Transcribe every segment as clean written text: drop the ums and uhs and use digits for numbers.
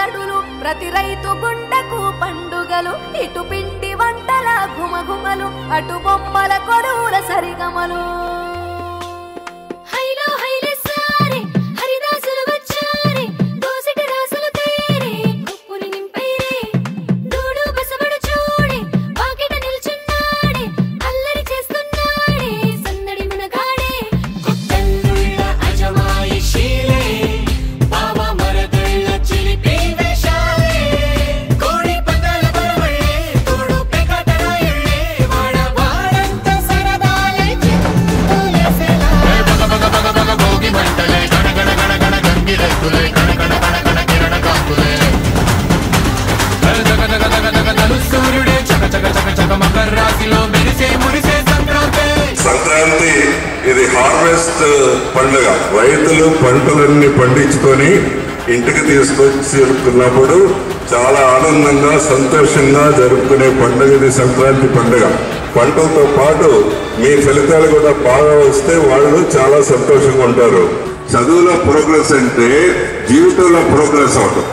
సందడులు ప్రతి రైతు గుండెకు పండుగలు ఇటు పిండి వంటల ఘుమఘుమలు అటు బొమ్మల కొలువుల సరిగమలు హైలో హైలే సారే హరిదాసులు వచ్చారే దోసిటి రాసులు తేరే కుప్పుని నింపైరే దూడు బసబడు చూడే వాకిట నిల్చున్నాడే అల్లరి చేస్తున్నాడే సందడి మునగాడే కొత్తల్లుళ్ళ అజమాయిషీలే బావ మరదళ్ళ చిలిపి వేషాలే కోడి పందాల బరవళ్ళే తోడు పెకటరాయళ్ళే వాడవాడంత సరదాలే చెప్పులేసేలా బగ భోగి మంటలే గణ గణ గణ గణ గంగిరెద్దులే గణ గణ గణ గణ కిరణ కాంతులే జగ జగ జగ జగ తలు సూర్యుడే చక చక చక చక మకర రాశిలో మెరిసే మురిసే సంక్రాంతి. సంక్రాంతి ఇది హార్వెస్ట్ పండుగ. రైతులు పంటలన్నీ పండించుకొని ఇంటికి తీసుకొచ్చినప్పుడు చాలా ఆనందంగా సంతోషంగా జరుపుకునే పండుగ ఇది సంక్రాంతి పండుగ. పంటలతో పాటు మీ ఫలితాలు కూడా బాగా వస్తే వాళ్ళు చాలా సంతోషంగా ఉంటారు. చదువులో ప్రోగ్రెస్ అంటే జీవితంలో ప్రోగ్రెస్ అవుతుంది.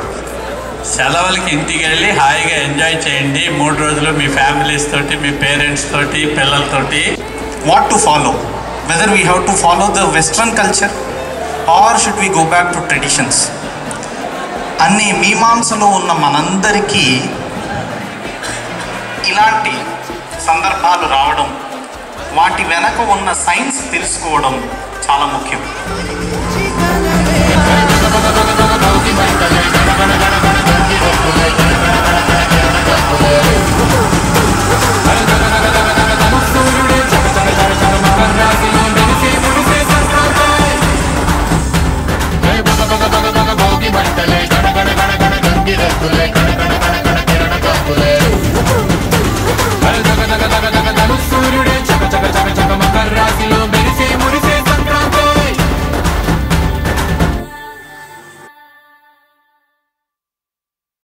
సెలవులకి ఇంటికి వెళ్ళి హాయిగా ఎంజాయ్ చేయండి. 3 రోజులు మీ ఫ్యామిలీస్ తోటి, మీ పేరెంట్స్ తోటి, పిల్లలతోటి. What to follow? Whether we have to follow the Western culture or should we go back to traditions? అన్ని మీమాంసలో ఉన్న మనందరికీ ఇలాంటి సందర్భాలు రావడం, వాటి వెనక ఉన్న సైన్స్ తెలుసుకోవడం చాలా ముఖ్యం.